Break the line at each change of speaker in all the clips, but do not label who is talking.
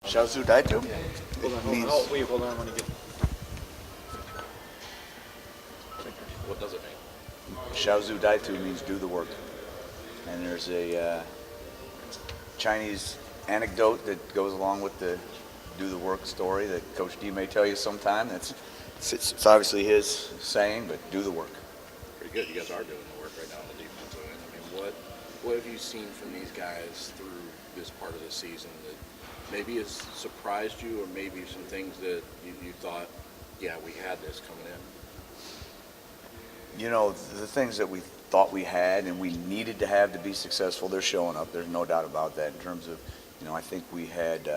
Shaozu Daitu?
Hold on, when you get.
What does it mean?
Shaozu Daitu means do the work. And there's a Chinese anecdote that goes along with the do the work story that Coach D may tell you sometime. It's obviously his saying, but do the work.
Pretty good. You guys are doing the work right now on the defensive end. I mean, what have you seen from these guys through this part of the season that maybe has surprised you, or maybe some things that you thought, yeah, we had this coming in?
You know, the things that we thought we had and we needed to have to be successful, they're showing up. There's no doubt about that in terms of, you know, I think we had,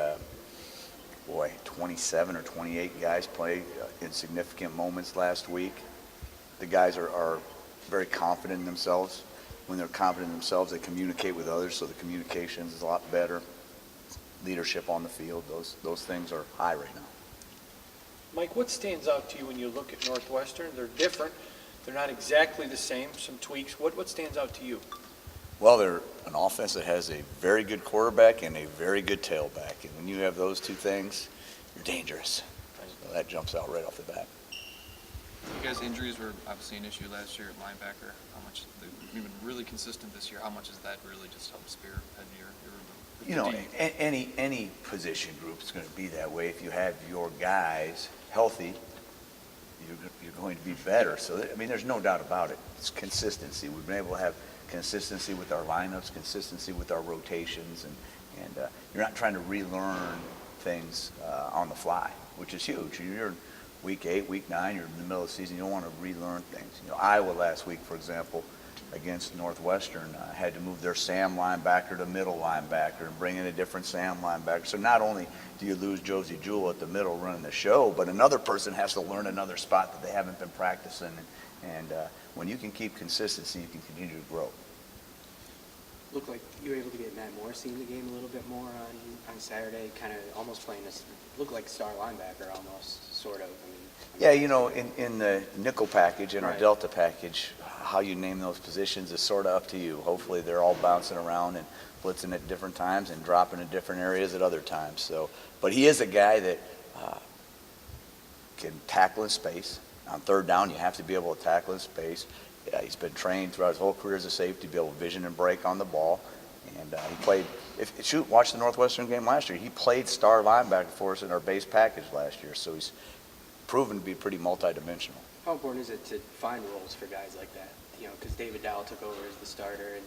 27 or 28 guys play in significant moments last week. The guys are very confident in themselves. When they're confident in themselves, they communicate with others, so the communication is a lot better. Leadership on the field, those things are high right now.
Mike, what stands out to you when you look at Northwestern? They're different. They're not exactly the same, some tweaks. What stands out to you?
Well, they're an offense that has a very good quarterback and a very good tailback. And when you have those two things, you're dangerous. So that jumps out right off the bat.
You guys' injuries were obviously an issue last year at linebacker. How much you've been really consistent this year? How much has that really just helped spearhead your
you know, any position group is going to be that way. If you have your guys healthy, you're going to be better. So, I mean, there's no doubt about it. It's consistency. We've been able to have consistency with our lineups, consistency with our rotations, and you're not trying to relearn things on the fly, which is huge. You're week 8, week 9, you're in the middle of the season, you don't want to relearn things. You know, Iowa last week, for example, against Northwestern, had to move their Sam linebacker to middle linebacker and bring in a different Sam linebacker. So not only do you lose Josie Jewell at the middle running the show, but another person has to learn another spot that they haven't been practicing. And when you can keep consistency, you can continue to grow.
Looked like you were able to get Matt Morrissey in the game a little bit more on Saturday, kind of almost playing this, looked like star linebacker almost, sort of.
Yeah, you know, in the nickel package and our
Right.
delta package, how you name those positions is sort of up to you. Hopefully they're all bouncing around and blitzing at different times and dropping in different areas at other times. So, but he is a guy that can tackle in space. On third down, you have to be able to tackle in space. He's been trained throughout his whole career as a safety to be able to vision and break on the ball. And he played, watch the Northwestern game last year. He played star linebacker for us in our base package last year. So he's proven to be pretty multidimensional.
How important is it to find roles for guys like that? You know, because David Dowell took over as the starter,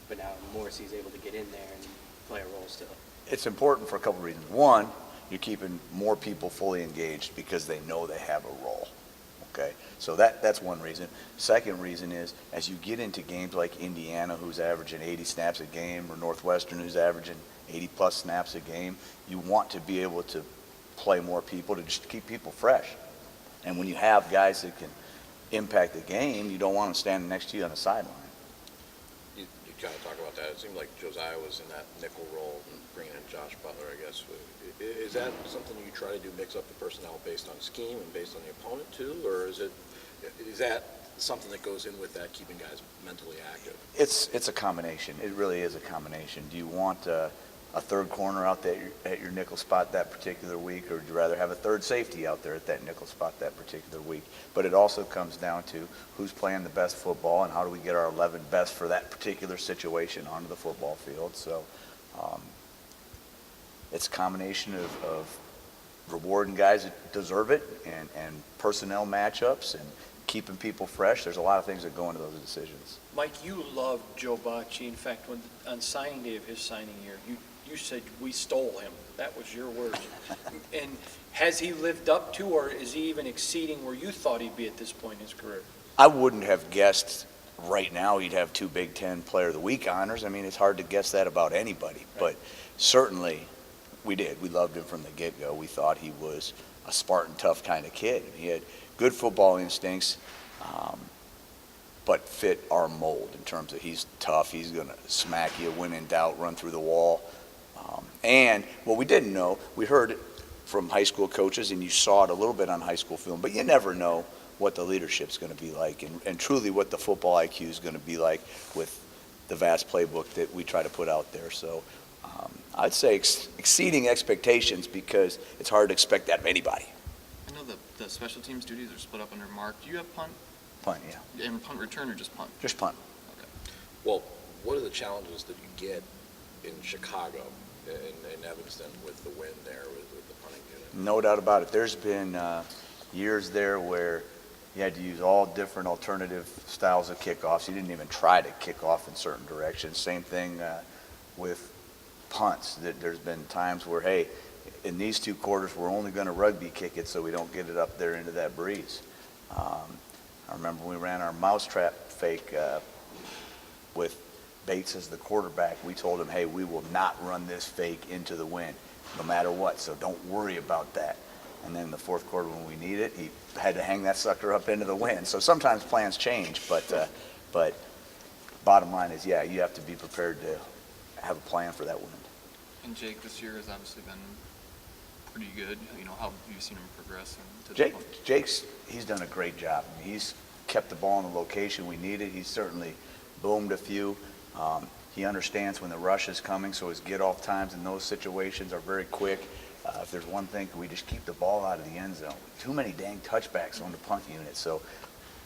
but now Morrissey's able to get in there and play a role still. It's
important for a couple of reasons. One, you're keeping more people fully engaged because they know they have a role. Okay, so that's one reason. Second reason is as you get into games like Indiana, who's averaging 80 snaps a game, or Northwestern, who's averaging 80-plus snaps a game, you want to be able to play more people to just keep people fresh. And when you have guys that can impact the game, you don't want them standing next to you on the sideline.
You kind of talk about that. It seemed like Josiah was in that nickel role, and bringing in Josh Butler, I guess. Is that something you try to do, mix up the personnel based on scheme and based on the opponent too, or is that something that goes in with that, keeping guys mentally active?
It's a combination. It really is a combination. Do you want a third corner out there at your nickel spot that particular week, or would you rather have a third safety out there at that nickel spot that particular week? But it also comes down to who's playing the best football and how do we get our 11 best for that particular situation onto the football field. So it's a combination of rewarding guys that deserve it and personnel matchups and keeping people fresh. There's a lot of things that go into those decisions.
Mike, you loved Joe Bocci. In fact, on signing day of his signing year, you said we stole him. That was your words. And has he lived up to, or is he even exceeding where you thought he'd be at this point in his career?
I wouldn't have guessed right now he'd have 2 Big Ten Player of the Week honors. I mean, it's hard to guess that about anybody, but certainly we did. We loved him from the get-go. We thought he was a Spartan, tough kind of kid. He had good football instincts, but fit our mold in terms of he's tough, he's going to smack you, when in doubt, run through the wall. And what we didn't know, we heard it from high school coaches, and you saw it a little bit on high school film, but you never know what the leadership's going to be like and truly what the football IQ is going to be like with the vast playbook that we try to put out there. So I'd say exceeding expectations because it's hard to expect that of anybody.
I know the special teams duties are split up under Mark. Do you have punt
Punt, yeah.
and punt return or just punt?
Just punt.
Well, what are the challenges that you get in Chicago, in Evanston, with the wind there, with the punting unit?
No doubt about it. There's been years there where you had to use all different alternative styles of kickoffs. You didn't even try to kick off in certain directions. Same thing with punts. There's been times where, hey, in these 2 quarters, we're only going to rugby kick it so we don't get it up there into that breeze. I remember we ran our mousetrap fake with Bates as the quarterback. We told him, hey, we will not run this fake into the wind, no matter what, so don't worry about that. And then in the 4th quarter when we need it, he had to hang that sucker up into the wind. So sometimes plans change, but bottom line is, yeah, you have to be prepared to have a plan for that wind.
And Jake this year has obviously been pretty good. How have you seen him progress?
He's done a great job. I mean, he's kept the ball in the location we needed. He's certainly boomed a few. He understands when the rush is coming, so his get-off times in those situations are very quick. If there's one thing, we just keep the ball out of the end zone. Too many dang touchbacks on the punt unit. So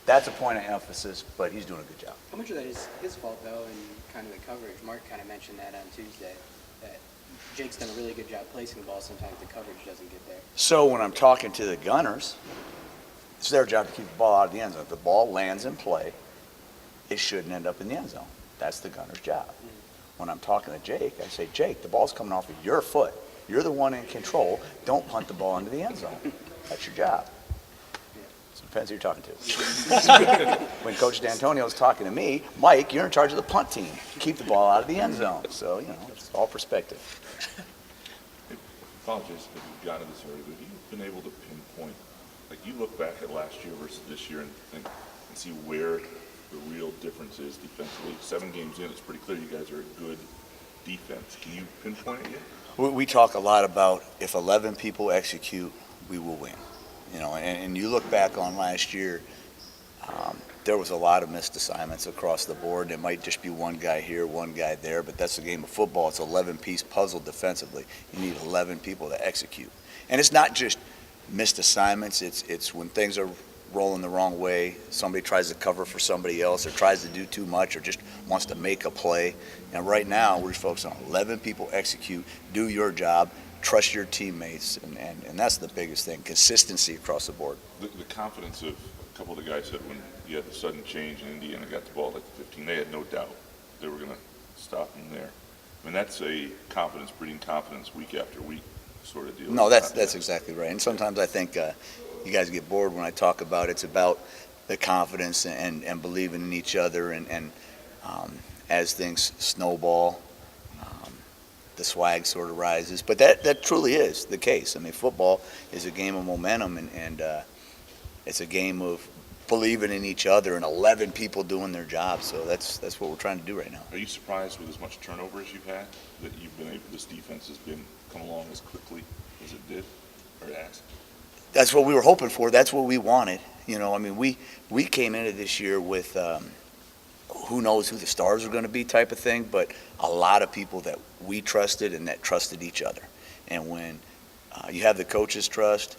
that's a point of emphasis, but he's doing a good job.
How much of that is his fault, though, and kind of the coverage? Mark kind of mentioned that on Tuesday, that Jake's done a really good job placing the ball. Sometimes the coverage doesn't get there.
So when I'm talking to the gunners, it's their job to keep the ball out of the end zone. If the ball lands in play, it shouldn't end up in the end zone. That's the gunner's job. When I'm talking to Jake, I say, Jake, the ball's coming off of your foot. You're the one in control. Don't punt the ball into the end zone. That's your job. So it depends who you're talking to. When Coach D'Antonio's talking to me, Mike, you're in charge of the punt team. Keep the ball out of the end zone. So, it's all perspective.
Apologies if you've gotten to this already, but have you been able to pinpoint, like you look back at last year versus this year and see where the real difference is defensively? 7 games in, it's pretty clear you guys are a good defense. Can you pinpoint it yet?
We talk a lot about if 11 people execute, we will win. And you look back on last year, there was a lot of missed assignments across the board. It might just be one guy here, one guy there, but that's the game of football. It's an 11-piece puzzle defensively. You need 11 people to execute. And it's not just missed assignments. It's when things are rolling the wrong way, somebody tries to cover for somebody else or tries to do too much or just wants to make a play. And right now, we're focused on 11 people execute, do your job, trust your teammates, and that's the biggest thing, consistency across the board.
The confidence of a couple of the guys said when you had the sudden change and Indiana got the ball at the 15, they had no doubt they were going to stop them there. I mean, that's a confidence, breeding confidence week after week sort of deal.
No, that's exactly right. And sometimes I think you guys get bored when I talk about it's about the confidence and believing in each other and as things snowball, the swag sort of rises. But that truly is the case. I mean, football is a game of momentum and it's a game of believing in each other and 11 people doing their job. So that's what we're trying to do right now.
Are you surprised with as much turnover as you've had that this defense has come along as quickly as it did or has?
That's what we were hoping for. That's what we wanted. I mean, we came into this year with who knows who the stars are going to be type of thing, but a lot of people that we trusted and that trusted each other. And when you have the coaches' trust,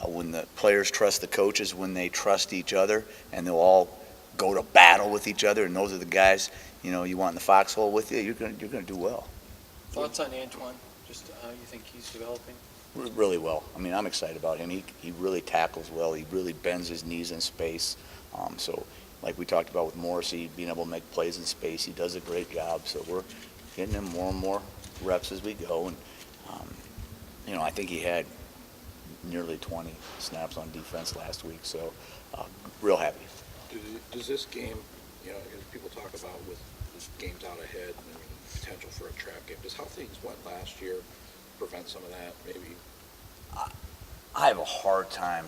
when the players trust the coaches, when they trust each other, and they'll all go to battle with each other, and those are the guys you want in the foxhole with you, you're going to do well.
Thoughts on Antoine? Just how you think he's developing?
Really well. I mean, I'm excited about him. He really tackles well. He really bends his knees in space. So, like we talked about with Morrissey, being able to make plays in space, he does a great job. So we're getting him more and more reps as we go. And, I think he had nearly 20 snaps on defense last week. So, real happy.
Does this game, as people talk about with games out ahead and potential for a trap game, does how things went last year prevent some of that, maybe?
I have a hard time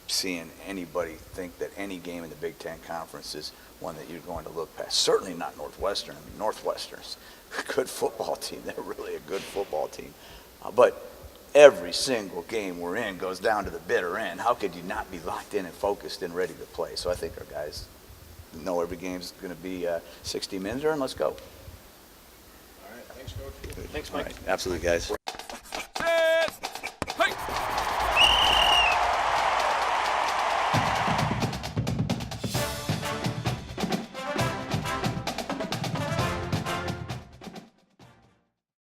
seeing anybody think that any game in the Big Ten Conference is one that you're going to look past. Certainly not Northwestern. I mean, Northwestern's a good football team. They're really a good football team. But every single game we're in goes down to the bitter end. How could you not be locked in and focused and ready to play? So I think our guys know every game's going to be 60 minutes, and let's go.
All right,
Thanks,
All
Mike.
right, absolutely, guys.